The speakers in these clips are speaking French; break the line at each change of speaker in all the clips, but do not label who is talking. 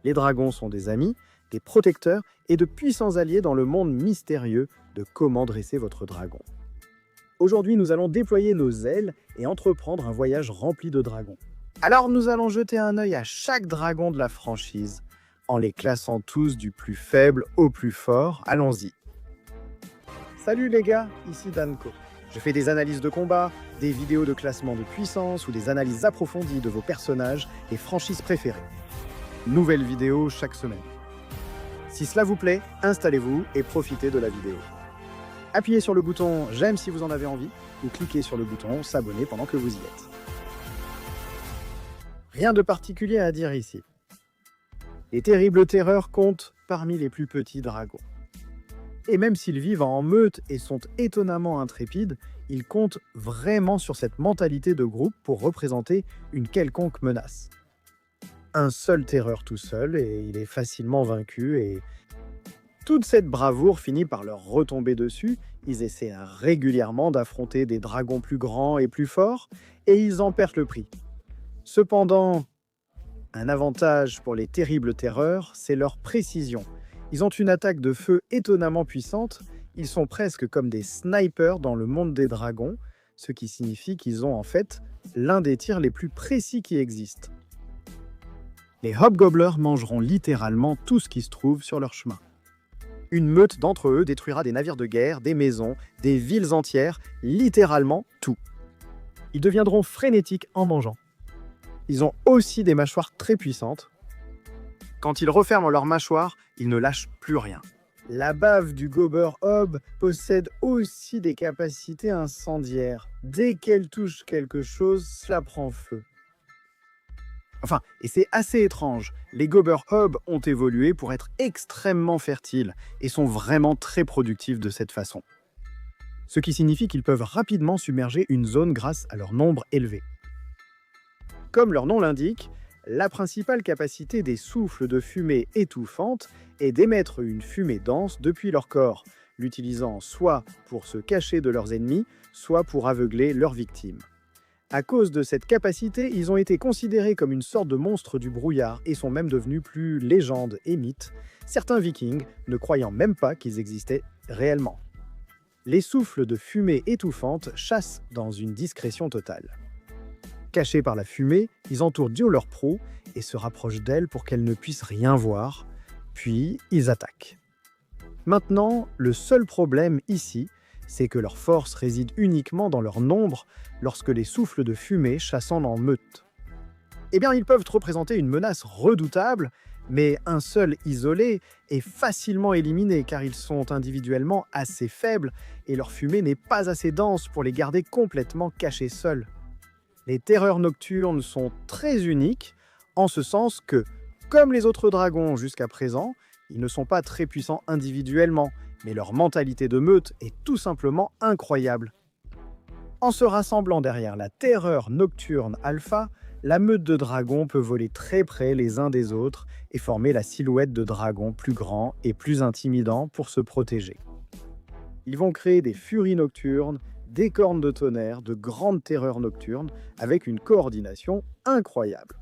Les dragons sont des amis, des protecteurs et de puissants alliés dans le monde mystérieux de comment dresser votre dragon. Aujourd'hui, nous allons déployer nos ailes et entreprendre un voyage rempli de dragons. Alors nous allons jeter un œil à chaque dragon de la franchise, en les classant tous du plus faible au plus fort. Allons-y. Salut les gars, ici Danko. Je fais des analyses de combat, des vidéos de classement de puissance ou des analyses approfondies de vos personnages et franchises préférées. Nouvelle vidéo chaque semaine. Si cela vous plaît, installez-vous et profitez de la vidéo. Appuyez sur le bouton « J'aime » si vous en avez envie ou cliquez sur le bouton « S'abonner » pendant que vous y êtes. Rien de particulier à dire ici. Les terribles terreurs comptent parmi les plus petits dragons. Et même s'ils vivent en meute et sont étonnamment intrépides, ils comptent vraiment sur cette mentalité de groupe pour représenter une quelconque menace. Un seul terreur tout seul et il est facilement vaincu et toute cette bravoure finit par leur retomber dessus. Ils essaient régulièrement d'affronter des dragons plus grands et plus forts et ils en perdent le prix. Cependant, un avantage pour les terribles terreurs, c'est leur précision. Ils ont une attaque de feu étonnamment puissante, ils sont presque comme des snipers dans le monde des dragons, ce qui signifie qu'ils ont en fait l'un des tirs les plus précis qui existent. Les hobgoblins mangeront littéralement tout ce qui se trouve sur leur chemin. Une meute d'entre eux détruira des navires de guerre, des maisons, des villes entières, littéralement tout. Ils deviendront frénétiques en mangeant. Ils ont aussi des mâchoires très puissantes. Quand ils referment leurs mâchoires, ils ne lâchent plus rien. La bave du Gobber Hob possède aussi des capacités incendiaires. Dès qu'elle touche quelque chose, cela prend feu. Enfin, et c'est assez étrange, les Gobber Hob ont évolué pour être extrêmement fertiles et sont vraiment très productifs de cette façon. Ce qui signifie qu'ils peuvent rapidement submerger une zone grâce à leur nombre élevé. Comme leur nom l'indique, la principale capacité des souffles de fumée étouffante est d'émettre une fumée dense depuis leur corps, l'utilisant soit pour se cacher de leurs ennemis, soit pour aveugler leurs victimes. À cause de cette capacité, ils ont été considérés comme une sorte de monstre du brouillard et sont même devenus plus légendes et mythes, certains vikings ne croyant même pas qu'ils existaient réellement. Les souffles de fumée étouffante chassent dans une discrétion totale. Cachés par la fumée, ils entourent Dio leur proie et se rapprochent d'elle pour qu'elle ne puisse rien voir, puis ils attaquent. Maintenant, le seul problème ici, c'est que leur force réside uniquement dans leur nombre lorsque les souffles de fumée chassent en meute. Eh bien, ils peuvent représenter une menace redoutable, mais un seul isolé est facilement éliminé car ils sont individuellement assez faibles et leur fumée n'est pas assez dense pour les garder complètement cachés seuls. Les terreurs nocturnes sont très uniques, en ce sens que, comme les autres dragons jusqu'à présent, ils ne sont pas très puissants individuellement, mais leur mentalité de meute est tout simplement incroyable. En se rassemblant derrière la terreur nocturne alpha, la meute de dragons peut voler très près les uns des autres et former la silhouette de dragons plus grands et plus intimidants pour se protéger. Ils vont créer des furies nocturnes, des cornes de tonnerre, de grandes terreurs nocturnes, avec une coordination incroyable.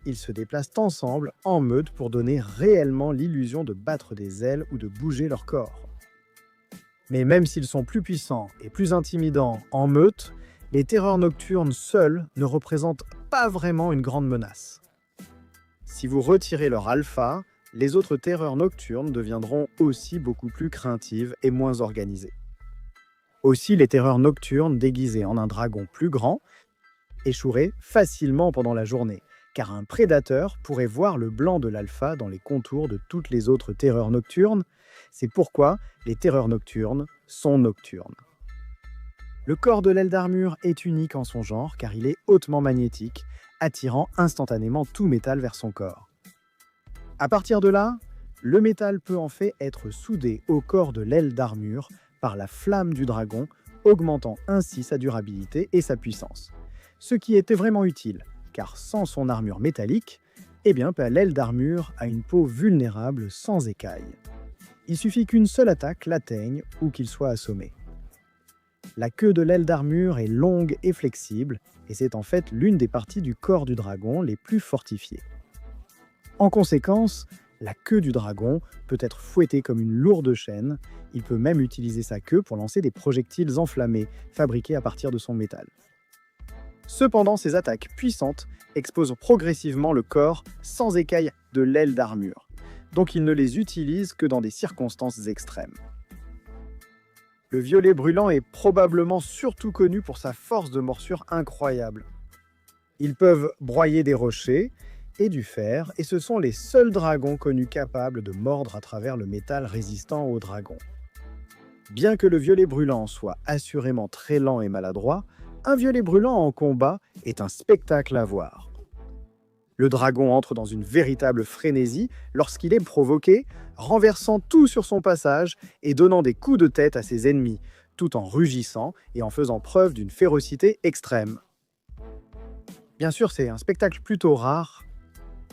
Ils se déplacent ensemble, en meute, pour donner réellement l'illusion de battre des ailes ou de bouger leur corps. Mais même s'ils sont plus puissants et plus intimidants en meute, les terreurs nocturnes seules ne représentent pas vraiment une grande menace. Si vous retirez leur alpha, les autres terreurs nocturnes deviendront aussi beaucoup plus craintives et moins organisées. Aussi, les terreurs nocturnes déguisées en un dragon plus grand échoueraient facilement pendant la journée, car un prédateur pourrait voir le blanc de l'alpha dans les contours de toutes les autres terreurs nocturnes. C'est pourquoi les terreurs nocturnes sont nocturnes. Le corps de l'aile d'armure est unique en son genre, car il est hautement magnétique, attirant instantanément tout métal vers son corps. À partir de là, le métal peut en fait être soudé au corps de l'aile d'armure par la flamme du dragon, augmentant ainsi sa durabilité et sa puissance. Ce qui était vraiment utile, car sans son armure métallique, l'aile d'armure a une peau vulnérable sans écailles. Il suffit qu'une seule attaque l'atteigne ou qu'il soit assommé. La queue de l'aile d'armure est longue et flexible, et c'est en fait l'une des parties du corps du dragon les plus fortifiées. En conséquence, la queue du dragon peut être fouettée comme une lourde chaîne. Il peut même utiliser sa queue pour lancer des projectiles enflammés, fabriqués à partir de son métal. Cependant, ces attaques puissantes exposent progressivement le corps sans écailles de l'aile d'armure, donc il ne les utilise que dans des circonstances extrêmes. Le violet brûlant est probablement surtout connu pour sa force de morsure incroyable. Ils peuvent broyer des rochers et du fer, et ce sont les seuls dragons connus capables de mordre à travers le métal résistant aux dragons. Bien que le violet brûlant soit assurément très lent et maladroit, un violet brûlant en combat est un spectacle à voir. Le dragon entre dans une véritable frénésie lorsqu'il est provoqué, renversant tout sur son passage et donnant des coups de tête à ses ennemis, tout en rugissant et en faisant preuve d'une férocité extrême. Bien sûr, c'est un spectacle plutôt rare.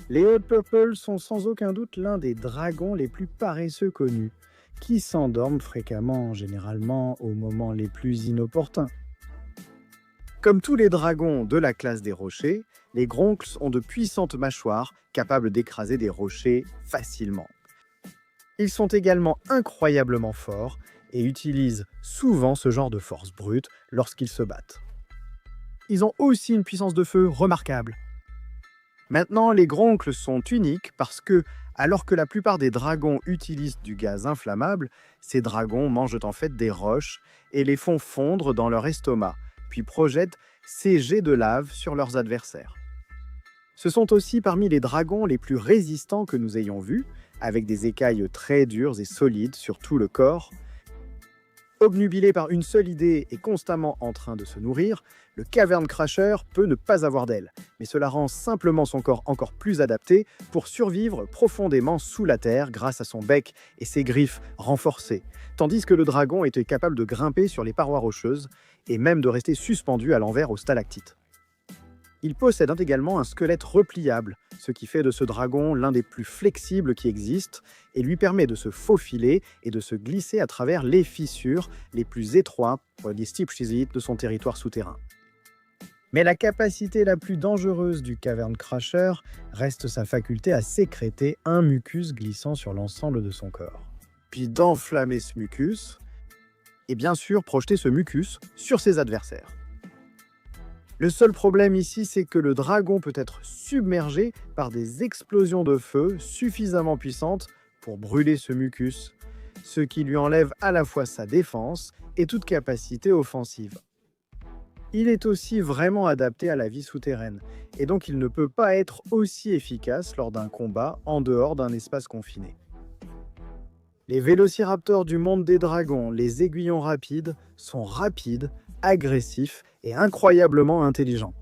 Les Hot Purple sont sans aucun doute l'un des dragons les plus paresseux connus, qui s'endorment fréquemment, généralement aux moments les plus inopportuns. Comme tous les dragons de la classe des rochers, les Gronkles ont de puissantes mâchoires capables d'écraser des rochers facilement. Ils sont également incroyablement forts et utilisent souvent ce genre de force brute lorsqu'ils se battent. Ils ont aussi une puissance de feu remarquable. Maintenant, les Gronkles sont uniques parce que, alors que la plupart des dragons utilisent du gaz inflammable, ces dragons mangent en fait des roches et les font fondre dans leur estomac, puis projettent ces jets de lave sur leurs adversaires. Ce sont aussi parmi les dragons les plus résistants que nous ayons vus, avec des écailles très dures et solides sur tout le corps. Obnubilé par une seule idée et constamment en train de se nourrir, le Cavern Crasher peut ne pas avoir d'ailes, mais cela rend simplement son corps encore plus adapté pour survivre profondément sous la terre grâce à son bec et ses griffes renforcées, tandis que le dragon était capable de grimper sur les parois rocheuses et même de rester suspendu à l'envers aux stalactites. Il possède également un squelette repliable, ce qui fait de ce dragon l'un des plus flexibles qui existent et lui permet de se faufiler et de se glisser à travers les fissures les plus étroites des steep chizit de son territoire souterrain. Mais la capacité la plus dangereuse du Cavern Crasher reste sa faculté à sécréter un mucus glissant sur l'ensemble de son corps. Puis d'enflammer ce mucus, et bien sûr projeter ce mucus sur ses adversaires. Le seul problème ici, c'est que le dragon peut être submergé par des explosions de feu suffisamment puissantes pour brûler ce mucus, ce qui lui enlève à la fois sa défense et toute capacité offensive. Il est aussi vraiment adapté à la vie souterraine, et donc il ne peut pas être aussi efficace lors d'un combat en dehors d'un espace confiné. Les vélociraptors du monde des dragons, les aiguillons rapides, sont rapides, agressifs et incroyablement intelligents.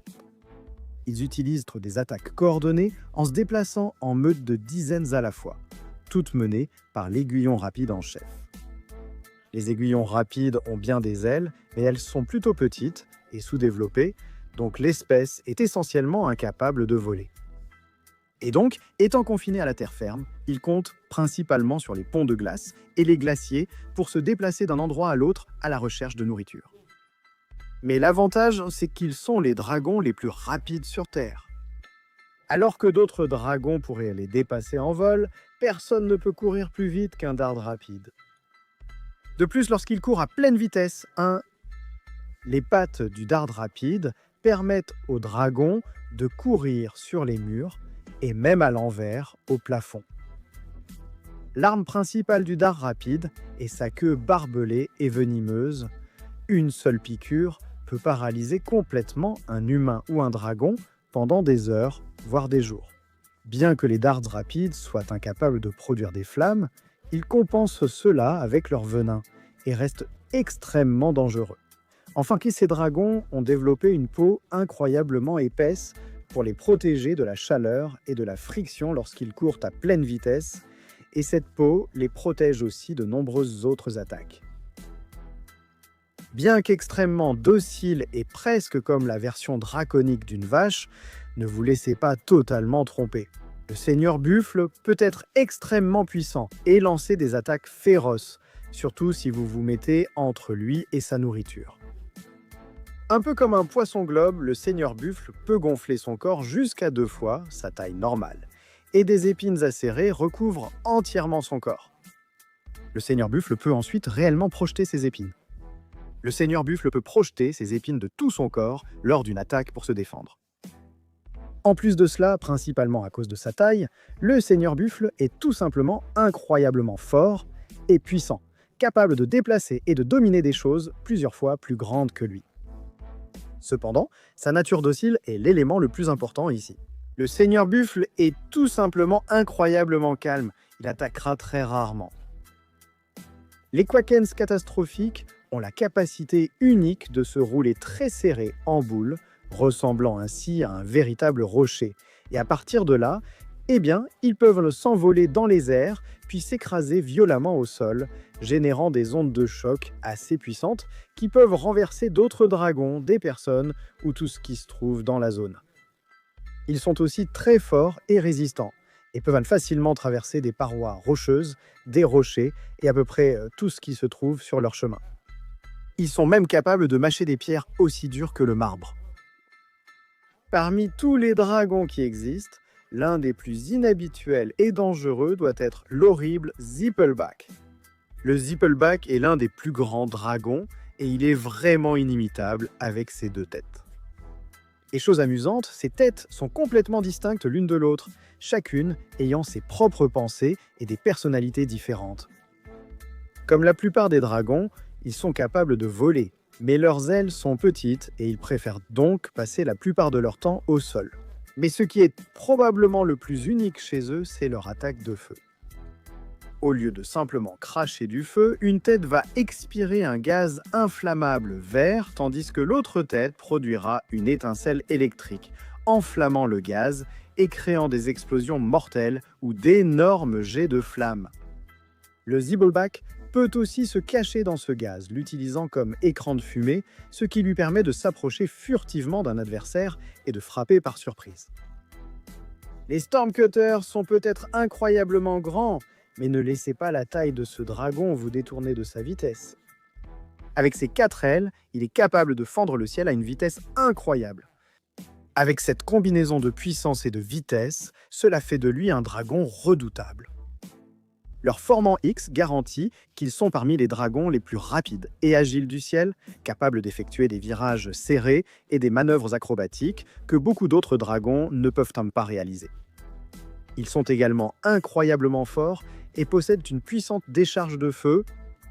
Ils utilisent des attaques coordonnées en se déplaçant en meute de dizaines à la fois, toutes menées par l'aiguillon rapide en chef. Les aiguillons rapides ont bien des ailes, mais elles sont plutôt petites et sous-développées, donc l'espèce est essentiellement incapable de voler. Et donc, étant confinés à la terre ferme, ils comptent principalement sur les ponts de glace et les glaciers pour se déplacer d'un endroit à l'autre à la recherche de nourriture. Mais l'avantage, c'est qu'ils sont les dragons les plus rapides sur Terre. Alors que d'autres dragons pourraient les dépasser en vol, personne ne peut courir plus vite qu'un dard rapide. De plus, lorsqu'il court à pleine vitesse, les pattes du dard rapide permettent au dragon de courir sur les murs et même à l'envers au plafond. L'arme principale du dard rapide est sa queue barbelée et venimeuse. Une seule piqûre peut paralyser complètement un humain ou un dragon pendant des heures, voire des jours. Bien que les dards rapides soient incapables de produire des flammes, ils compensent cela avec leur venin et restent extrêmement dangereux. Enfin, ces dragons ont développé une peau incroyablement épaisse pour les protéger de la chaleur et de la friction lorsqu'ils courent à pleine vitesse, et cette peau les protège aussi de nombreuses autres attaques. Bien qu'extrêmement docile et presque comme la version draconique d'une vache, ne vous laissez pas totalement tromper. Le Seigneur Buffle peut être extrêmement puissant et lancer des attaques féroces, surtout si vous vous mettez entre lui et sa nourriture. Un peu comme un poisson globe, le Seigneur Buffle peut gonfler son corps jusqu'à 2 fois sa taille normale. et des épines acérées recouvrent entièrement son corps. Le seigneur buffle peut ensuite réellement projeter ses épines. Le seigneur buffle peut projeter ses épines de tout son corps lors d'une attaque pour se défendre. En plus de cela, principalement à cause de sa taille, le seigneur buffle est tout simplement incroyablement fort et puissant, capable de déplacer et de dominer des choses plusieurs fois plus grandes que lui. Cependant, sa nature docile est l'élément le plus important ici. Le seigneur buffle est tout simplement incroyablement calme, il attaquera très rarement. Les Quakens catastrophiques ont la capacité unique de se rouler très serrés en boule, ressemblant ainsi à un véritable rocher. Et à partir de là, ils peuvent s'envoler dans les airs, puis s'écraser violemment au sol, générant des ondes de choc assez puissantes qui peuvent renverser d'autres dragons, des personnes ou tout ce qui se trouve dans la zone. Ils sont aussi très forts et résistants, et peuvent facilement traverser des parois rocheuses, des rochers et à peu près tout ce qui se trouve sur leur chemin. Ils sont même capables de mâcher des pierres aussi dures que le marbre. Parmi tous les dragons qui existent, l'un des plus inhabituels et dangereux doit être l'horrible Zippelback. Le Zippelback est l'un des plus grands dragons et il est vraiment inimitable avec ses deux têtes. Et chose amusante, ces têtes sont complètement distinctes l'une de l'autre, chacune ayant ses propres pensées et des personnalités différentes. Comme la plupart des dragons, ils sont capables de voler, mais leurs ailes sont petites et ils préfèrent donc passer la plupart de leur temps au sol. Mais ce qui est probablement le plus unique chez eux, c'est leur attaque de feu. Au lieu de simplement cracher du feu, une tête va expirer un gaz inflammable vert, tandis que l'autre tête produira une étincelle électrique, enflammant le gaz et créant des explosions mortelles ou d'énormes jets de flammes. Le Zippelback peut aussi se cacher dans ce gaz, l'utilisant comme écran de fumée, ce qui lui permet de s'approcher furtivement d'un adversaire et de frapper par surprise. Les Stormcutters sont peut-être incroyablement grands, mais ne laissez pas la taille de ce dragon vous détourner de sa vitesse. Avec ses 4 ailes, il est capable de fendre le ciel à une vitesse incroyable. Avec cette combinaison de puissance et de vitesse, cela fait de lui un dragon redoutable. Leur formant X garantit qu'ils sont parmi les dragons les plus rapides et agiles du ciel, capables d'effectuer des virages serrés et des manœuvres acrobatiques que beaucoup d'autres dragons ne peuvent pas réaliser. Ils sont également incroyablement forts et possèdent une puissante décharge de feu,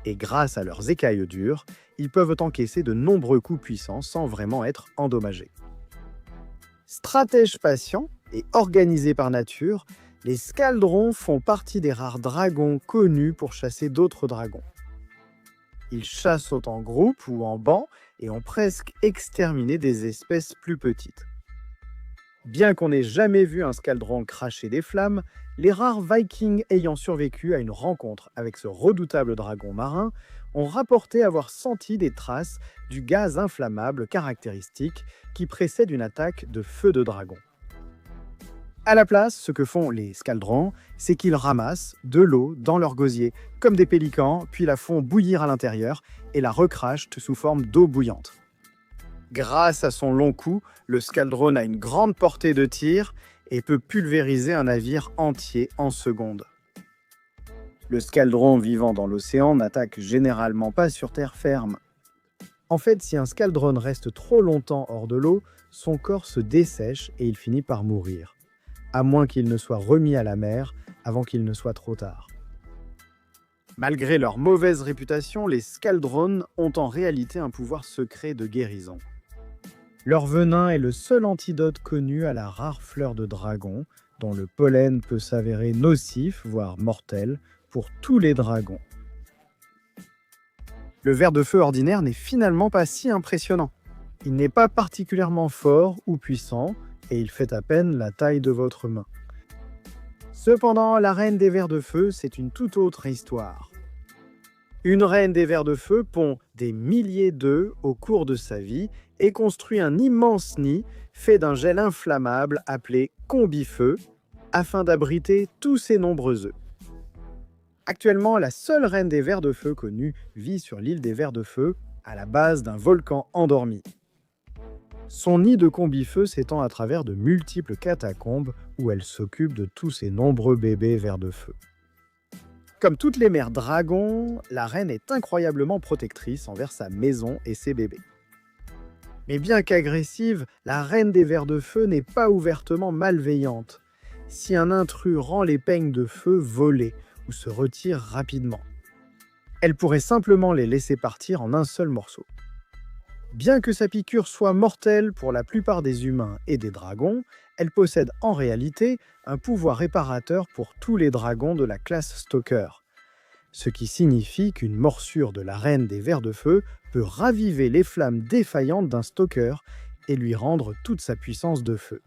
et grâce à leurs écailles dures, ils peuvent encaisser de nombreux coups puissants sans vraiment être endommagés. Stratèges patients et organisés par nature, les Scaldrons font partie des rares dragons connus pour chasser d'autres dragons. Ils chassent en groupe ou en banc et ont presque exterminé des espèces plus petites. Bien qu'on n'ait jamais vu un Scaldron cracher des flammes, les rares Vikings ayant survécu à une rencontre avec ce redoutable dragon marin ont rapporté avoir senti des traces du gaz inflammable caractéristique qui précède une attaque de feu de dragon. À la place, ce que font les Scaldrons, c'est qu'ils ramassent de l'eau dans leur gosier, comme des pélicans, puis la font bouillir à l'intérieur et la recrachent sous forme d'eau bouillante. Grâce à son long cou, le Scaldron a une grande portée de tir et peut pulvériser un navire entier en secondes. Le Scaldron vivant dans l'océan n'attaque généralement pas sur terre ferme. En fait, si un Scaldron reste trop longtemps hors de l'eau, son corps se dessèche et il finit par mourir, à moins qu'il ne soit remis à la mer avant qu'il ne soit trop tard. Malgré leur mauvaise réputation, les Scaldrons ont en réalité un pouvoir secret de guérison. Leur venin est le seul antidote connu à la rare fleur de dragon, dont le pollen peut s'avérer nocif, voire mortel, pour tous les dragons. Le ver de feu ordinaire n'est finalement pas si impressionnant. Il n'est pas particulièrement fort ou puissant, et il fait à peine la taille de votre main. Cependant, la reine des vers de feu, c'est une toute autre histoire. Une reine des vers de feu pond des milliers d'œufs au cours de sa vie et construit un immense nid fait d'un gel inflammable appelé combifeu afin d'abriter tous ses nombreux œufs. Actuellement, la seule reine des vers de feu connue vit sur l'île des vers de feu, à la base d'un volcan endormi. Son nid de combifeux s'étend à travers de multiples catacombes où elle s'occupe de tous ses nombreux bébés vers de feu. Comme toutes les mères dragons, la reine est incroyablement protectrice envers sa maison et ses bébés. Mais bien qu'agressive, la reine des vers de feu n'est pas ouvertement malveillante. Si un intrus rend les peignes de feu, volés ou se retire rapidement. Elle pourrait simplement les laisser partir en un seul morceau. Bien que sa piqûre soit mortelle pour la plupart des humains et des dragons, elle possède en réalité un pouvoir réparateur pour tous les dragons de la classe Stalker. Ce qui signifie qu'une morsure de la reine des vers de feu peut raviver les flammes défaillantes d'un Stalker et lui rendre toute sa puissance de feu.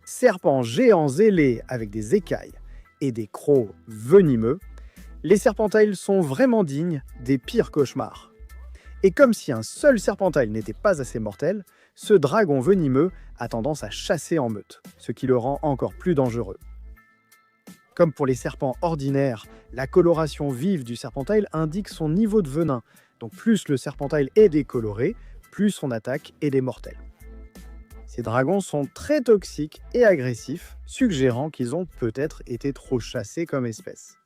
Serpents géants ailés avec des écailles et des crocs venimeux, les serpentiles sont vraiment dignes des pires cauchemars. Et comme si un seul serpentile n'était pas assez mortel, ce dragon venimeux a tendance à chasser en meute, ce qui le rend encore plus dangereux. Comme pour les serpents ordinaires, la coloration vive du serpentile indique son niveau de venin, donc plus le serpentile est décoloré, plus son attaque est mortelle. Ces dragons sont très toxiques et agressifs, suggérant qu'ils ont peut-être été trop chassés comme espèce.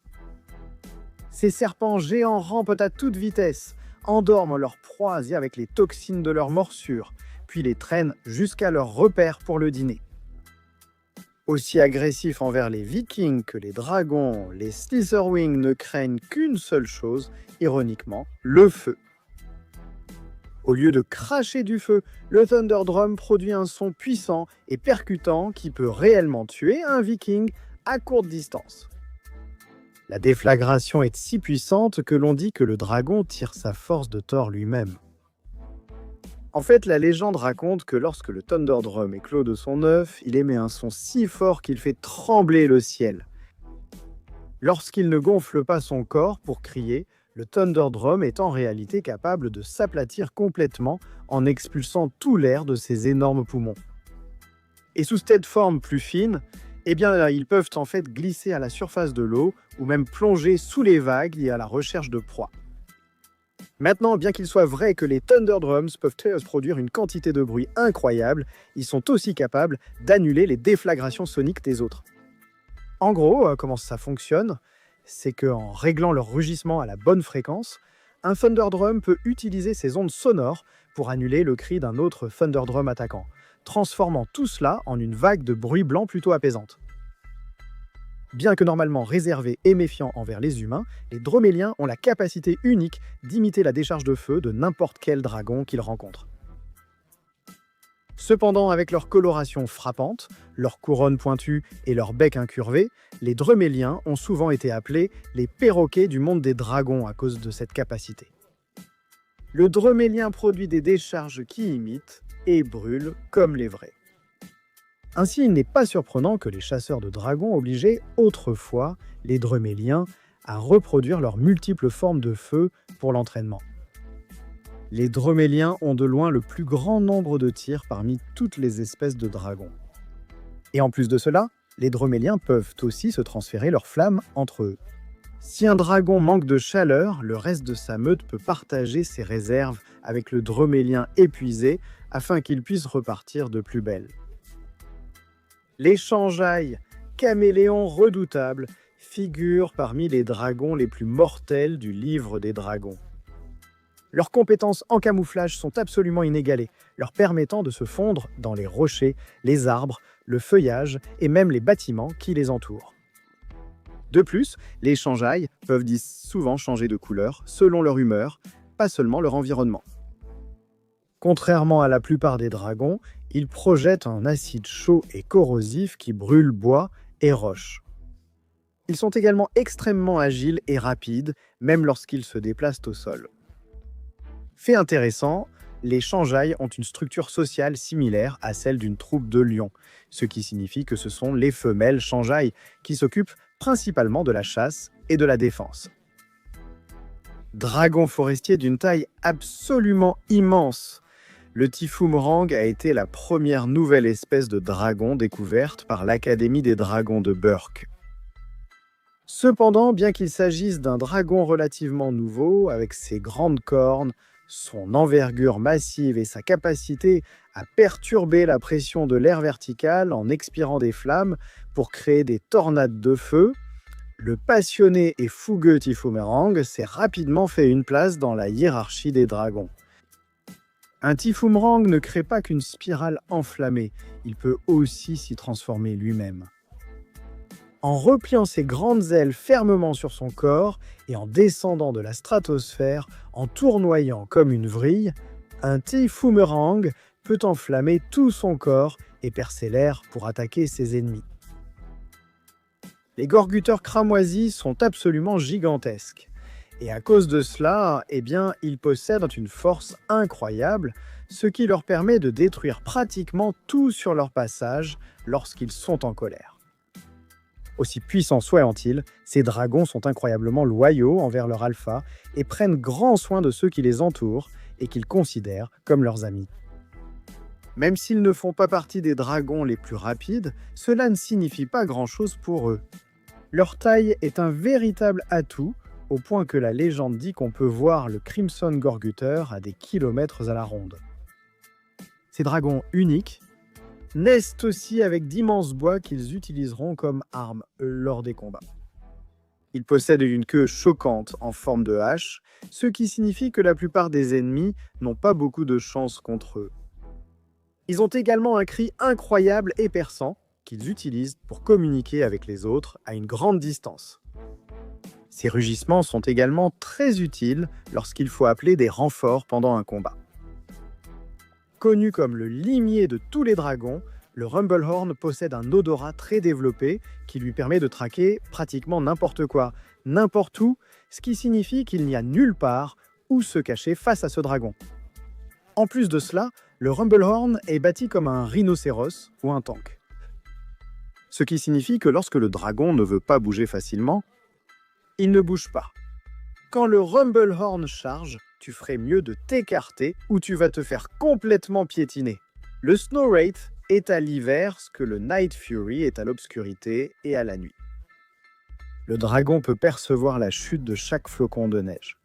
Ces serpents géants rampent à toute vitesse, endorment leurs proies avec les toxines de leurs morsures, puis les traînent jusqu'à leur repère pour le dîner. Aussi agressifs envers les Vikings que les dragons, les Slitherwing ne craignent qu'une seule chose, ironiquement, le feu. Au lieu de cracher du feu, le Thunder Drum produit un son puissant et percutant qui peut réellement tuer un Viking à courte distance. La déflagration est si puissante que l'on dit que le dragon tire sa force de Thor lui-même. En fait, la légende raconte que lorsque le Thunder Drum éclot de son œuf, il émet un son si fort qu'il fait trembler le ciel. Lorsqu'il ne gonfle pas son corps pour crier, le Thunder Drum est en réalité capable de s'aplatir complètement en expulsant tout l'air de ses énormes poumons. Et sous cette forme plus fine, ils peuvent en fait glisser à la surface de l'eau ou même plonger sous les vagues liées à la recherche de proies. Maintenant, bien qu'il soit vrai que les Thunder Drums peuvent produire une quantité de bruit incroyable, ils sont aussi capables d'annuler les déflagrations soniques des autres. En gros, comment ça fonctionne ? C'est qu'en réglant leur rugissement à la bonne fréquence, un Thunder Drum peut utiliser ses ondes sonores pour annuler le cri d'un autre Thunder Drum attaquant, transformant tout cela en une vague de bruit blanc plutôt apaisante. Bien que normalement réservés et méfiants envers les humains, les droméliens ont la capacité unique d'imiter la décharge de feu de n'importe quel dragon qu'ils rencontrent. Cependant, avec leur coloration frappante, leur couronne pointue et leur bec incurvé, les droméliens ont souvent été appelés les perroquets du monde des dragons à cause de cette capacité. Le dromélien produit des décharges qui imitent et brûlent comme les vrais. Ainsi, il n'est pas surprenant que les chasseurs de dragons obligeaient autrefois les droméliens à reproduire leurs multiples formes de feu pour l'entraînement. Les droméliens ont de loin le plus grand nombre de tirs parmi toutes les espèces de dragons. Et en plus de cela, les droméliens peuvent aussi se transférer leurs flammes entre eux. Si un dragon manque de chaleur, le reste de sa meute peut partager ses réserves avec le dromélien épuisé afin qu'il puisse repartir de plus belle. Les changeailles, caméléons redoutables, figurent parmi les dragons les plus mortels du livre des dragons. Leurs compétences en camouflage sont absolument inégalées, leur permettant de se fondre dans les rochers, les arbres, le feuillage et même les bâtiments qui les entourent. De plus, les changeailles peuvent souvent changer de couleur selon leur humeur, pas seulement leur environnement. Contrairement à la plupart des dragons, ils projettent un acide chaud et corrosif qui brûle bois et roches. Ils sont également extrêmement agiles et rapides, même lorsqu'ils se déplacent au sol. Fait intéressant, les changeailles ont une structure sociale similaire à celle d'une troupe de lions, ce qui signifie que ce sont les femelles changeailles qui s'occupent principalement de la chasse et de la défense. Dragon forestier d'une taille absolument immense, le Tifumrang a été la première nouvelle espèce de dragon découverte par l'Académie des dragons de Burke. Cependant, bien qu'il s'agisse d'un dragon relativement nouveau, avec ses grandes cornes, Son envergure massive et sa capacité à perturber la pression de l'air vertical en expirant des flammes pour créer des tornades de feu, le passionné et fougueux Tifoumerang s'est rapidement fait une place dans la hiérarchie des dragons. Un Tifoumerang ne crée pas qu'une spirale enflammée, il peut aussi s'y transformer lui-même. En repliant ses grandes ailes fermement sur son corps et en descendant de la stratosphère, en tournoyant comme une vrille, un Tifoumerang peut enflammer tout son corps et percer l'air pour attaquer ses ennemis. Les gorguteurs cramoisis sont absolument gigantesques. Et à cause de cela, ils possèdent une force incroyable, ce qui leur permet de détruire pratiquement tout sur leur passage lorsqu'ils sont en colère. Aussi puissants soient-ils, ces dragons sont incroyablement loyaux envers leur alpha et prennent grand soin de ceux qui les entourent et qu'ils considèrent comme leurs amis. Même s'ils ne font pas partie des dragons les plus rapides, cela ne signifie pas grand-chose pour eux. Leur taille est un véritable atout, au point que la légende dit qu'on peut voir le Crimson Gorguteur à des kilomètres à la ronde. Ces dragons uniques naissent aussi avec d'immenses bois qu'ils utiliseront comme armes lors des combats. Ils possèdent une queue choquante en forme de hache, ce qui signifie que la plupart des ennemis n'ont pas beaucoup de chance contre eux. Ils ont également un cri incroyable et perçant qu'ils utilisent pour communiquer avec les autres à une grande distance. Ces rugissements sont également très utiles lorsqu'il faut appeler des renforts pendant un combat. Connu comme le limier de tous les dragons, le Rumblehorn possède un odorat très développé qui lui permet de traquer pratiquement n'importe quoi, n'importe où, ce qui signifie qu'il n'y a nulle part où se cacher face à ce dragon. En plus de cela, le Rumblehorn est bâti comme un rhinocéros ou un tank. Ce qui signifie que lorsque le dragon ne veut pas bouger facilement, il ne bouge pas. Quand le Rumblehorn charge, tu ferais mieux de t'écarter ou tu vas te faire complètement piétiner. Le Snow Wraith est à l'hiver ce que le Night Fury est à l'obscurité et à la nuit. Le dragon peut percevoir la chute de chaque flocon de neige.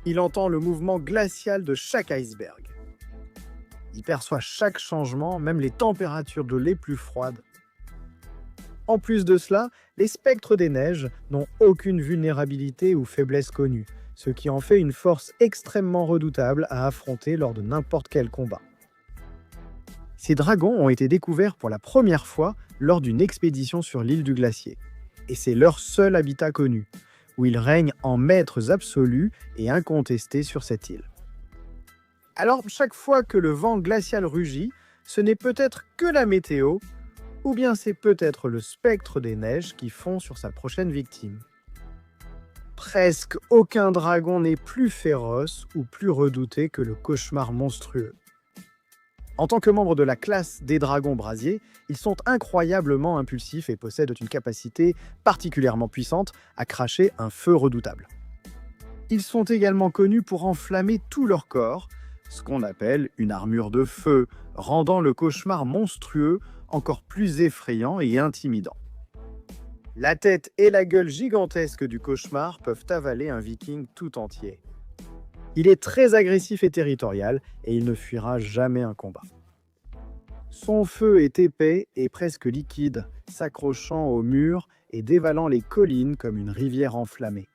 Il entend le mouvement glacial de chaque iceberg. Il perçoit chaque changement, même les températures de les plus froides. En plus de cela, les spectres des neiges n'ont aucune vulnérabilité ou faiblesse connue, ce qui en fait une force extrêmement redoutable à affronter lors de n'importe quel combat. Ces dragons ont été découverts pour la première fois lors d'une expédition sur l'île du glacier, et c'est leur seul habitat connu, où ils règnent en maîtres absolus et incontestés sur cette île. Alors, chaque fois que le vent glacial rugit, ce n'est peut-être que la météo, ou bien c'est peut-être le spectre des neiges qui fond sur sa prochaine victime. Presque aucun dragon n'est plus féroce ou plus redouté que le cauchemar monstrueux. En tant que membre de la classe des dragons brasiers, ils sont incroyablement impulsifs et possèdent une capacité particulièrement puissante à cracher un feu redoutable. Ils sont également connus pour enflammer tout leur corps, ce qu'on appelle une armure de feu, rendant le cauchemar monstrueux encore plus effrayant et intimidant. La tête et la gueule gigantesques du cauchemar peuvent avaler un viking tout entier. Il est très agressif et territorial et il ne fuira jamais un combat. Son feu est épais et presque liquide, s'accrochant aux murs et dévalant les collines comme une rivière enflammée.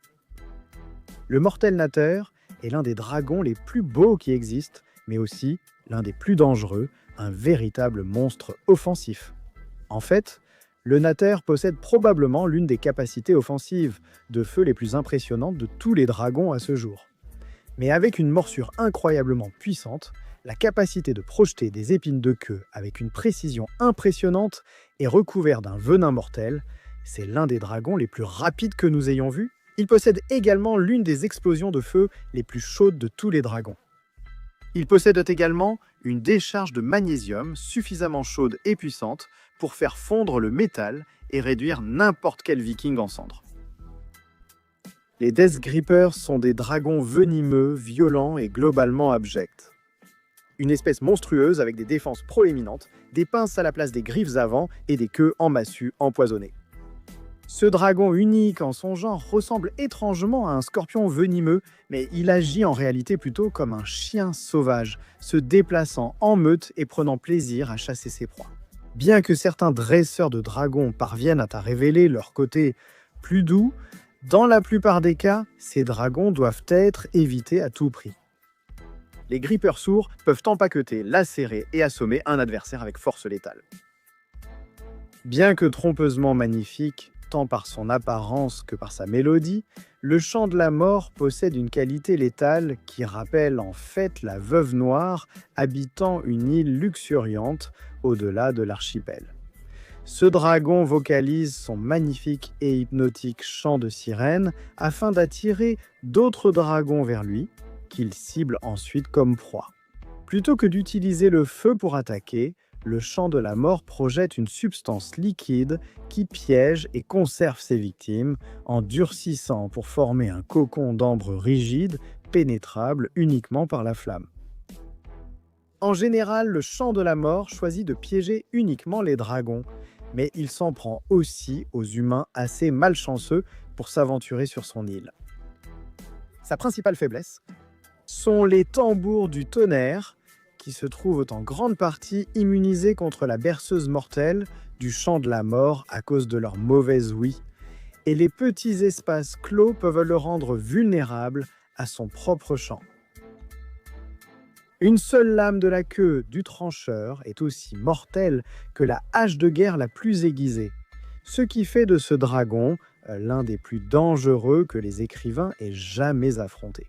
Le Mortel Nater est l'un des dragons les plus beaux qui existent, mais aussi l'un des plus dangereux, un véritable monstre offensif. En fait, le Nater possède probablement l'une des capacités offensives de feu les plus impressionnantes de tous les dragons à ce jour. Mais avec une morsure incroyablement puissante, la capacité de projeter des épines de queue avec une précision impressionnante et recouvert d'un venin mortel, c'est l'un des dragons les plus rapides que nous ayons vus. Il possède également l'une des explosions de feu les plus chaudes de tous les dragons. Il possède également une décharge de magnésium suffisamment chaude et puissante pour faire fondre le métal et réduire n'importe quel viking en cendres. Les Death Grippers sont des dragons venimeux, violents et globalement abjects. Une espèce monstrueuse avec des défenses proéminentes, des pinces à la place des griffes avant et des queues en massue empoisonnées. Ce dragon unique en son genre ressemble étrangement à un scorpion venimeux, mais il agit en réalité plutôt comme un chien sauvage, se déplaçant en meute et prenant plaisir à chasser ses proies. Bien que certains dresseurs de dragons parviennent à révéler leur côté plus doux, dans la plupart des cas, ces dragons doivent être évités à tout prix. Les grippeurs sourds peuvent empaqueter, lacérer et assommer un adversaire avec force létale. Bien que trompeusement magnifique, tant par son apparence que par sa mélodie, le chant de la mort possède une qualité létale qui rappelle en fait la veuve noire habitant une île luxuriante au-delà de l'archipel. Ce dragon vocalise son magnifique et hypnotique chant de sirène afin d'attirer d'autres dragons vers lui, qu'il cible ensuite comme proie. Plutôt que d'utiliser le feu pour attaquer, le chant de la mort projette une substance liquide qui piège et conserve ses victimes en durcissant pour former un cocon d'ambre rigide, pénétrable uniquement par la flamme. En général, le chant de la mort choisit de piéger uniquement les dragons, mais il s'en prend aussi aux humains assez malchanceux pour s'aventurer sur son île. Sa principale faiblesse sont les tambours du tonnerre, qui se trouvent en grande partie immunisés contre la berceuse mortelle du chant de la mort à cause de leur mauvaise ouïe, et les petits espaces clos peuvent le rendre vulnérable à son propre chant. Une seule lame de la queue du trancheur est aussi mortelle que la hache de guerre la plus aiguisée, ce qui fait de ce dragon l'un des plus dangereux que les écrivains aient jamais affrontés.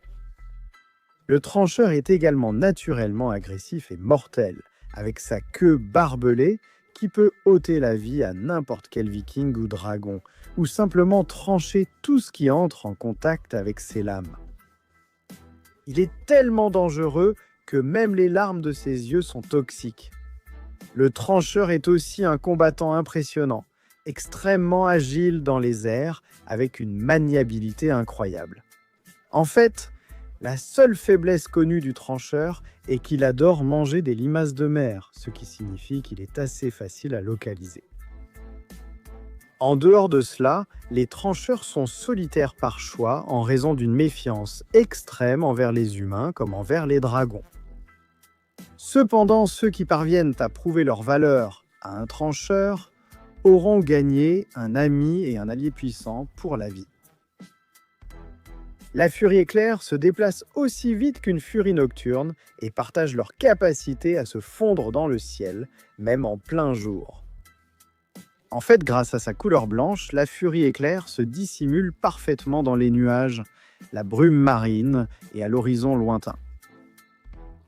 Le trancheur est également naturellement agressif et mortel, avec sa queue barbelée qui peut ôter la vie à n'importe quel viking ou dragon, ou simplement trancher tout ce qui entre en contact avec ses lames. Il est tellement dangereux que même les larmes de ses yeux sont toxiques. Le trancheur est aussi un combattant impressionnant, extrêmement agile dans les airs, avec une maniabilité incroyable. En fait, la seule faiblesse connue du trancheur est qu'il adore manger des limaces de mer, ce qui signifie qu'il est assez facile à localiser. En dehors de cela, les trancheurs sont solitaires par choix en raison d'une méfiance extrême envers les humains comme envers les dragons. Cependant, ceux qui parviennent à prouver leur valeur à un trancheur auront gagné un ami et un allié puissant pour la vie. La furie éclair se déplace aussi vite qu'une furie nocturne et partage leur capacité à se fondre dans le ciel, même en plein jour. En fait, grâce à sa couleur blanche, la furie éclair se dissimule parfaitement dans les nuages, la brume marine et à l'horizon lointain.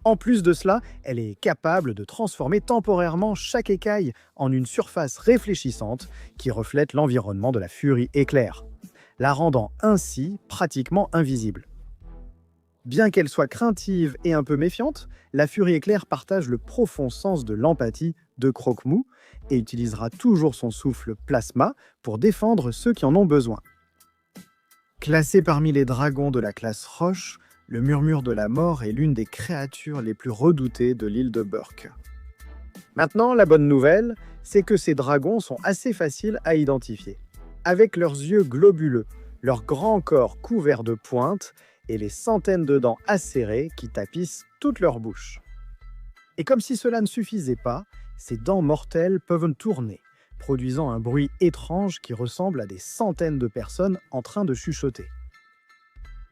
En plus de cela, elle est capable de transformer temporairement chaque écaille en une surface réfléchissante qui reflète l'environnement de la furie éclair, la rendant ainsi pratiquement invisible. Bien qu'elle soit craintive et un peu méfiante, la furie éclair partage le profond sens de l'empathie de Croque-Mou et utilisera toujours son souffle plasma pour défendre ceux qui en ont besoin. Classé parmi les dragons de la classe Roche, le murmure de la mort est l'une des créatures les plus redoutées de l'île de Burke. Maintenant, la bonne nouvelle, c'est que ces dragons sont assez faciles à identifier. Avec leurs yeux globuleux, leur grand corps couvert de pointes et les centaines de dents acérées qui tapissent toute leur bouche. Et comme si cela ne suffisait pas, ces dents mortelles peuvent tourner, produisant un bruit étrange qui ressemble à des centaines de personnes en train de chuchoter.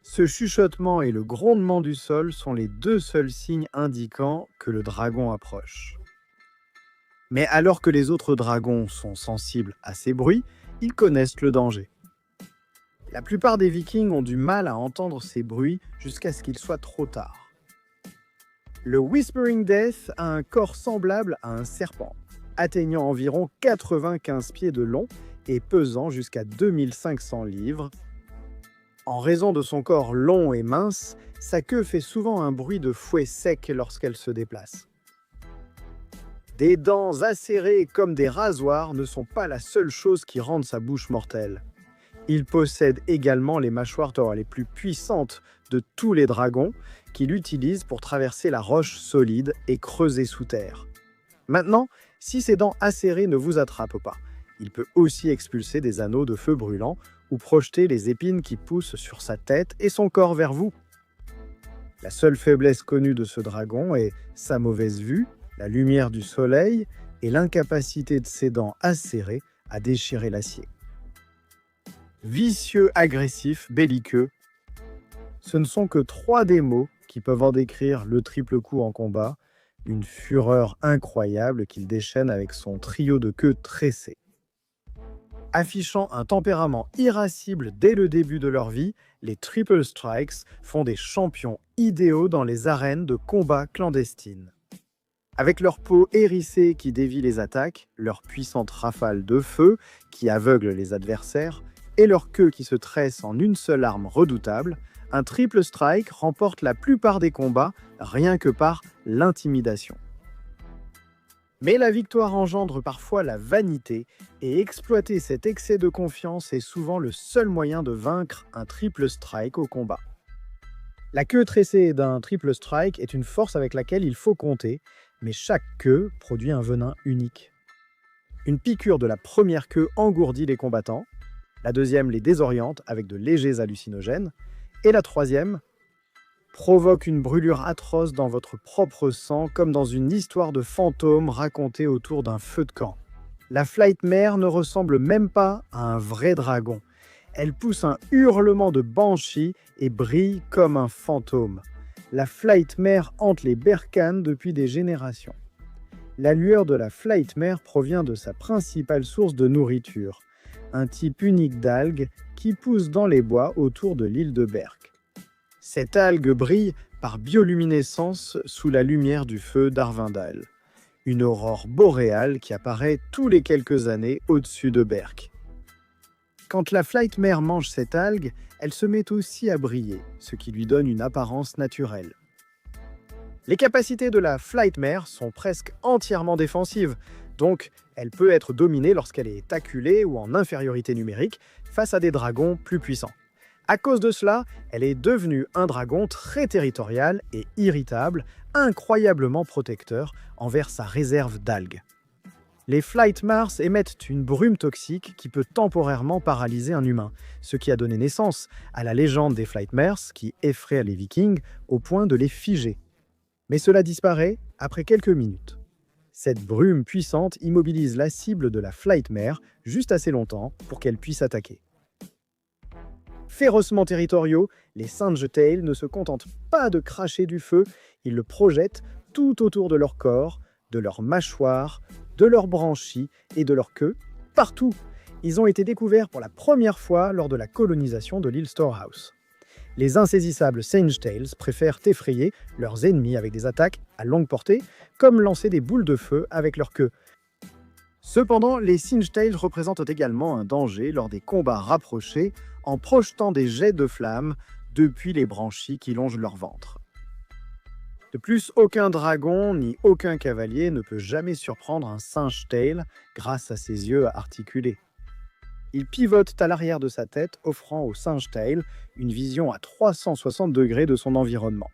Ce chuchotement et le grondement du sol sont les deux seuls signes indiquant que le dragon approche. Mais alors que les autres dragons sont sensibles à ces bruits, ils connaissent le danger. La plupart des Vikings ont du mal à entendre ces bruits jusqu'à ce qu'il soit trop tard. Le Whispering Death a un corps semblable à un serpent, atteignant environ 95 pieds de long et pesant jusqu'à 2500 livres. En raison de son corps long et mince, sa queue fait souvent un bruit de fouet sec lorsqu'elle se déplace. Des dents acérées comme des rasoirs ne sont pas la seule chose qui rende sa bouche mortelle. Il possède également les mâchoires les plus puissantes de tous les dragons qu'il utilise pour traverser la roche solide et creuser sous terre. Maintenant, si ces dents acérées ne vous attrapent pas, Il peut aussi expulser des anneaux de feu brûlant ou projeter les épines qui poussent sur sa tête et son corps vers vous. La seule faiblesse connue de ce dragon est sa mauvaise vue, la lumière du soleil et l'incapacité de ses dents acérées à déchirer l'acier. Vicieux, agressif, belliqueux, ce ne sont que 3 des mots qui peuvent en décrire le triple coup en combat, une fureur incroyable qu'il déchaîne avec son trio de queues tressées. Affichant un tempérament irascible dès le début de leur vie, les Triple Strikes font des champions idéaux dans les arènes de combat clandestines. Avec leur peau hérissée qui dévie les attaques, leur puissante rafale de feu qui aveugle les adversaires, et leur queue qui se tresse en une seule arme redoutable, un Triple Strike remporte la plupart des combats rien que par l'intimidation. Mais la victoire engendre parfois la vanité, et exploiter cet excès de confiance est souvent le seul moyen de vaincre un Triple Strike au combat. La queue tressée d'un Triple Strike est une force avec laquelle il faut compter, mais chaque queue produit un venin unique. Une piqûre de la première queue engourdit les combattants, la deuxième les désoriente avec de légers hallucinogènes, et la troisième provoque une brûlure atroce dans votre propre sang, comme dans une histoire de fantôme racontée autour d'un feu de camp. La Flightmare ne ressemble même pas à un vrai dragon. Elle pousse un hurlement de banshee et brille comme un fantôme. La Flightmare hante les bercanes depuis des générations. La lueur de la Flightmare provient de sa principale source de nourriture, un type unique d'algue qui pousse dans les bois autour de l'île de Berk. Cette algue brille par bioluminescence sous la lumière du feu d'Arvindal, une aurore boréale qui apparaît tous les quelques années au-dessus de Berk. Quand la Flightmare mange cette algue, elle se met aussi à briller, ce qui lui donne une apparence naturelle. Les capacités de la Flightmare sont presque entièrement défensives, donc elle peut être dominée lorsqu'elle est acculée ou en infériorité numérique face à des dragons plus puissants. À cause de cela, elle est devenue un dragon très territorial et irritable, incroyablement protecteur envers sa réserve d'algues. Les Flightmares émettent une brume toxique qui peut temporairement paralyser un humain, ce qui a donné naissance à la légende des Flightmares qui effraie les Vikings au point de les figer. Mais cela disparaît après quelques minutes. Cette brume puissante immobilise la cible de la Flightmare juste assez longtemps pour qu'elle puisse attaquer. Férocement territoriaux, les Singetails ne se contentent pas de cracher du feu, ils le projettent tout autour de leur corps, de leurs mâchoires, de leurs branchies et de leur queue, partout. Ils ont été découverts pour la première fois lors de la colonisation de l'île Storehouse. Les insaisissables Singetails préfèrent effrayer leurs ennemis avec des attaques à longue portée, comme lancer des boules de feu avec leur queue. Cependant, les Singetails représentent également un danger lors des combats rapprochés en projetant des jets de flammes depuis les branchies qui longent leur ventre. De plus, aucun dragon ni aucun cavalier ne peut jamais surprendre un Singetail grâce à ses yeux articulés. Ils pivotent à l'arrière de sa tête, offrant au Singetail une vision à 360 degrés de son environnement.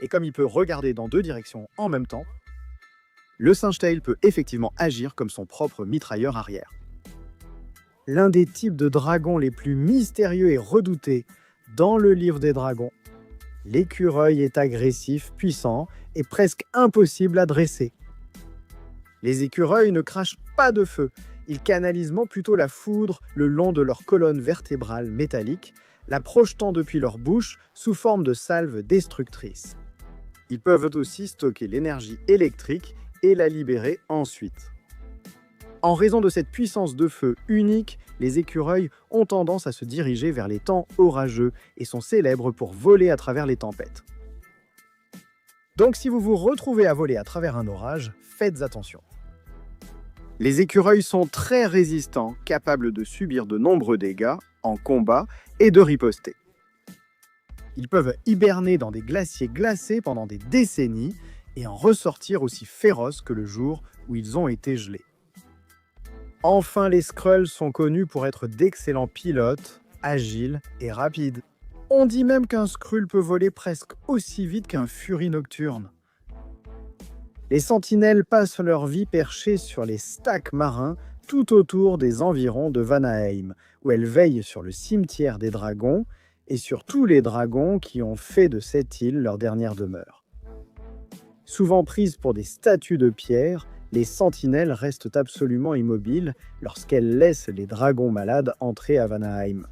Et comme il peut regarder dans 2 directions en même temps, le Singetail peut effectivement agir comme son propre mitrailleur arrière. L'un des types de dragons les plus mystérieux et redoutés dans le livre des dragons, l'écureuil est agressif, puissant et presque impossible à dresser. Les écureuils ne crachent pas de feu, ils canalisent plutôt la foudre le long de leur colonne vertébrale métallique, la projetant depuis leur bouche sous forme de salves destructrices. Ils peuvent aussi stocker l'énergie électrique et la libérer ensuite. En raison de cette puissance de feu unique, les écureuils ont tendance à se diriger vers les temps orageux et sont célèbres pour voler à travers les tempêtes. Donc si vous vous retrouvez à voler à travers un orage, faites attention. Les écureuils sont très résistants, capables de subir de nombreux dégâts en combat et de riposter. Ils peuvent hiberner dans des glaciers glacés pendant des décennies et en ressortir aussi féroces que le jour où ils ont été gelés. Enfin, les Skrulls sont connus pour être d'excellents pilotes, agiles et rapides. On dit même qu'un Skrull peut voler presque aussi vite qu'un Fury nocturne. Les sentinelles passent leur vie perchées sur les stacks marins tout autour des environs de Vanaheim, où elle veille sur le cimetière des dragons et sur tous les dragons qui ont fait de cette île leur dernière demeure. Souvent prises pour des statues de pierre, les sentinelles restent absolument immobiles lorsqu'elles laissent les dragons malades entrer à Vanaheim.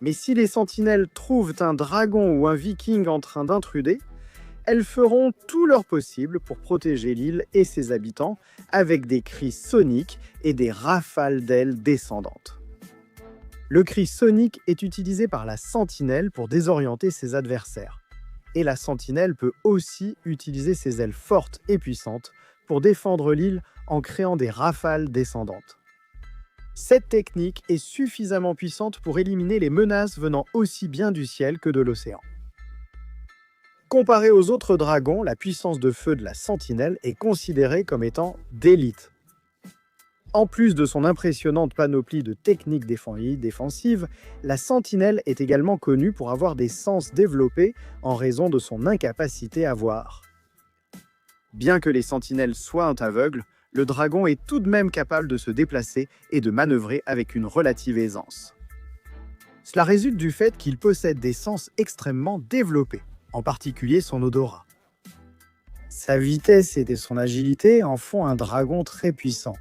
Mais si les sentinelles trouvent un dragon ou un viking en train d'intruder, elles feront tout leur possible pour protéger l'île et ses habitants avec des cris soniques et des rafales d'ailes descendantes. Le cri sonique est utilisé par la sentinelle pour désorienter ses adversaires. Et la sentinelle peut aussi utiliser ses ailes fortes et puissantes pour défendre l'île en créant des rafales descendantes. Cette technique est suffisamment puissante pour éliminer les menaces venant aussi bien du ciel que de l'océan. Comparé aux autres dragons, la puissance de feu de la sentinelle est considérée comme étant d'élite. En plus de son impressionnante panoplie de techniques défensives, la sentinelle est également connue pour avoir des sens développés en raison de son incapacité à voir. Bien que les sentinelles soient aveugles, le dragon est tout de même capable de se déplacer et de manœuvrer avec une relative aisance. Cela résulte du fait qu'il possède des sens extrêmement développés, en particulier son odorat. Sa vitesse et son agilité en font un dragon très puissant.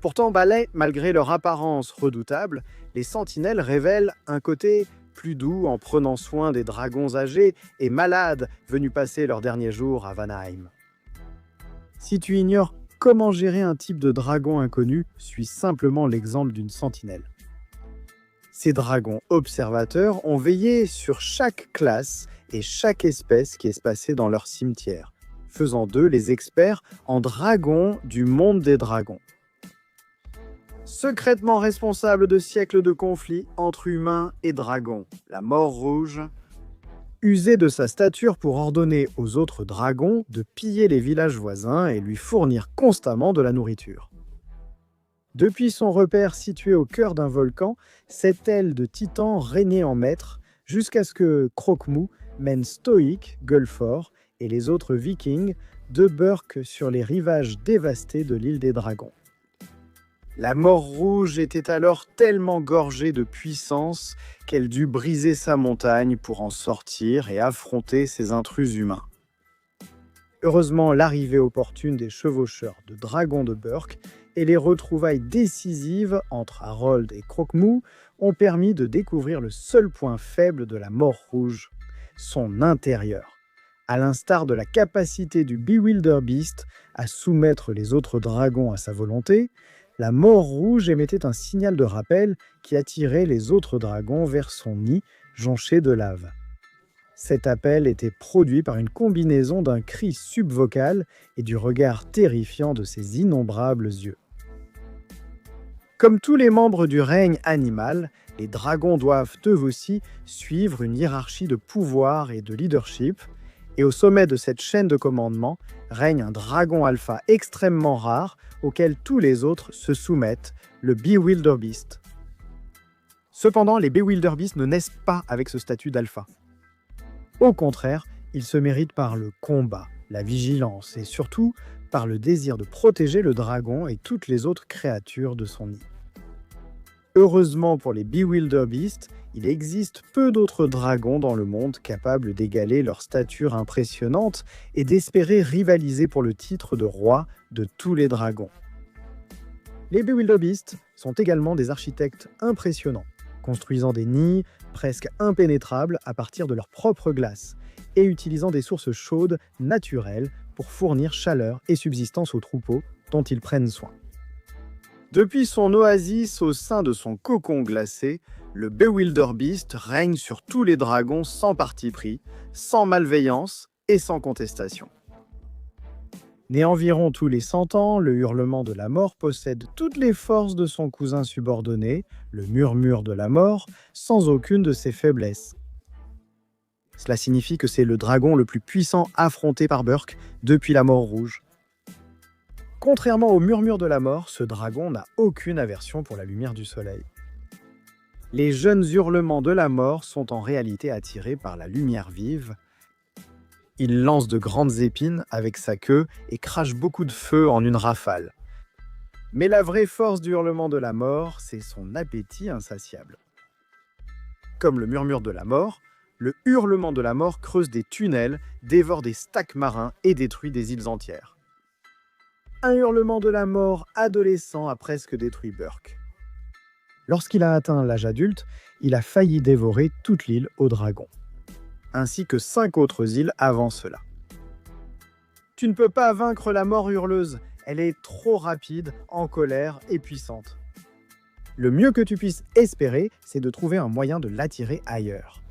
Pourtant, malgré leur apparence redoutable, les sentinelles révèlent un côté plus doux en prenant soin des dragons âgés et malades venus passer leurs derniers jours à Vanaheim. Si tu ignores comment gérer un type de dragon inconnu, suis simplement l'exemple d'une sentinelle. Ces dragons observateurs ont veillé sur chaque classe et chaque espèce qui est espacée dans leur cimetière, faisant d'eux les experts en dragons du monde des dragons. Secrètement responsable de siècles de conflits entre humains et dragons, la Mort Rouge usait de sa stature pour ordonner aux autres dragons de piller les villages voisins et lui fournir constamment de la nourriture. Depuis son repère situé au cœur d'un volcan, cette aile de titan régnait en maître jusqu'à ce que Croque-Mou mène Stoïque, Gullfort et les autres vikings de Burk sur les rivages dévastés de l'île des dragons. La Mort Rouge était alors tellement gorgée de puissance qu'elle dut briser sa montagne pour en sortir et affronter ces intrus humains. Heureusement, l'arrivée opportune des chevaucheurs de dragons de Burk et les retrouvailles décisives entre Harold et Croque-Mou ont permis de découvrir le seul point faible de la Mort Rouge, son intérieur. À l'instar de la capacité du Bewilderbeast à soumettre les autres dragons à sa volonté, la Mort Rouge émettait un signal de rappel qui attirait les autres dragons vers son nid jonché de lave. Cet appel était produit par une combinaison d'un cri subvocal et du regard terrifiant de ses innombrables yeux. Comme tous les membres du règne animal, les dragons doivent eux aussi suivre une hiérarchie de pouvoir et de leadership, et au sommet de cette chaîne de commandement règne un dragon alpha extrêmement rare auquel tous les autres se soumettent, le Bewilderbeast. Cependant, les Bewilderbeasts ne naissent pas avec ce statut d'alpha. Au contraire, ils se méritent par le combat, la vigilance et surtout par le désir de protéger le dragon et toutes les autres créatures de son nid. Heureusement pour les Bewilderbeasts, il existe peu d'autres dragons dans le monde capables d'égaler leur stature impressionnante et d'espérer rivaliser pour le titre de roi de tous les dragons. Les Bewilderbeasts sont également des architectes impressionnants, construisant des nids presque impénétrables à partir de leur propre glace et utilisant des sources chaudes naturelles pour fournir chaleur et subsistance aux troupeaux dont ils prennent soin. Depuis son oasis au sein de son cocon glacé, le Bewilderbeast règne sur tous les dragons sans parti pris, sans malveillance et sans contestation. Né environ tous les 100 ans, le hurlement de la mort possède toutes les forces de son cousin subordonné, le murmure de la mort, sans aucune de ses faiblesses. Cela signifie que c'est le dragon le plus puissant affronté par Burk depuis la Mort Rouge. Contrairement au murmure de la mort, ce dragon n'a aucune aversion pour la lumière du soleil. Les jeunes hurlements de la mort sont en réalité attirés par la lumière vive. Il lance de grandes épines avec sa queue et crache beaucoup de feu en une rafale. Mais la vraie force du hurlement de la mort, c'est son appétit insatiable. Comme le murmure de la mort, le hurlement de la mort creuse des tunnels, dévore des stacks marins et détruit des îles entières. Un hurlement de la mort adolescent a presque détruit Burke. Lorsqu'il a atteint l'âge adulte, il a failli dévorer toute l'île aux dragons, ainsi que 5 autres îles avant cela. Tu ne peux pas vaincre la mort hurleuse, elle est trop rapide, en colère et puissante. Le mieux que tu puisses espérer, c'est de trouver un moyen de l'attirer ailleurs.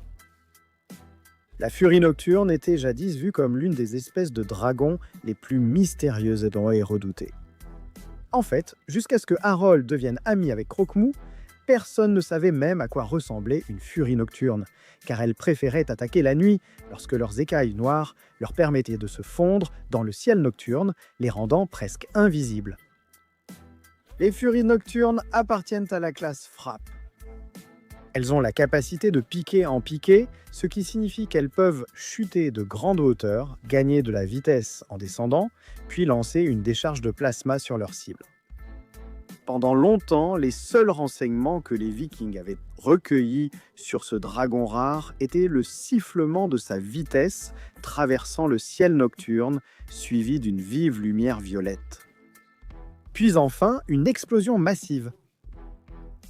La furie nocturne était jadis vue comme l'une des espèces de dragons les plus mystérieuses et redoutées. En fait, jusqu'à ce que Harold devienne ami avec Croque-Mou, personne ne savait même à quoi ressemblait une furie nocturne, car elles préféraient attaquer la nuit, lorsque leurs écailles noires leur permettaient de se fondre dans le ciel nocturne, les rendant presque invisibles. Les furies nocturnes appartiennent à la classe frappe. Elles ont la capacité de piquer en piquer, ce qui signifie qu'elles peuvent chuter de grande hauteur, gagner de la vitesse en descendant, puis lancer une décharge de plasma sur leur cible. Pendant longtemps, les seuls renseignements que les Vikings avaient recueillis sur ce dragon rare étaient le sifflement de sa vitesse traversant le ciel nocturne, suivi d'une vive lumière violette. Puis enfin, une explosion massive.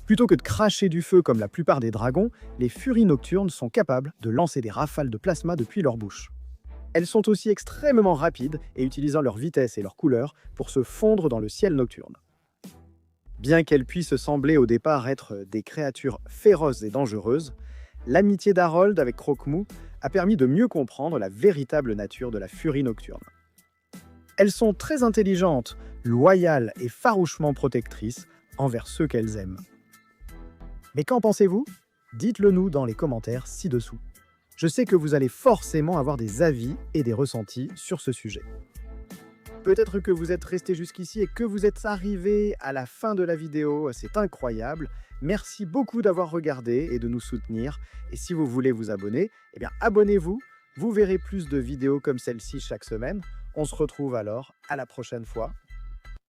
Plutôt que de cracher du feu comme la plupart des dragons, les furies nocturnes sont capables de lancer des rafales de plasma depuis leur bouche. Elles sont aussi extrêmement rapides et utilisent leur vitesse et leur couleur pour se fondre dans le ciel nocturne. Bien qu'elles puissent sembler au départ être des créatures féroces et dangereuses, l'amitié d'Harold avec Croque-Mou a permis de mieux comprendre la véritable nature de la furie nocturne. Elles sont très intelligentes, loyales et farouchement protectrices envers ceux qu'elles aiment. Mais qu'en pensez-vous? Dites-le nous dans les commentaires ci-dessous. Je sais que vous allez forcément avoir des avis et des ressentis sur ce sujet. Peut-être que vous êtes resté jusqu'ici et que vous êtes arrivé à la fin de la vidéo, c'est incroyable. Merci beaucoup d'avoir regardé et de nous soutenir. Et si vous voulez vous abonner, eh bien abonnez-vous. Vous verrez plus de vidéos comme celle-ci chaque semaine. On se retrouve alors à la prochaine fois.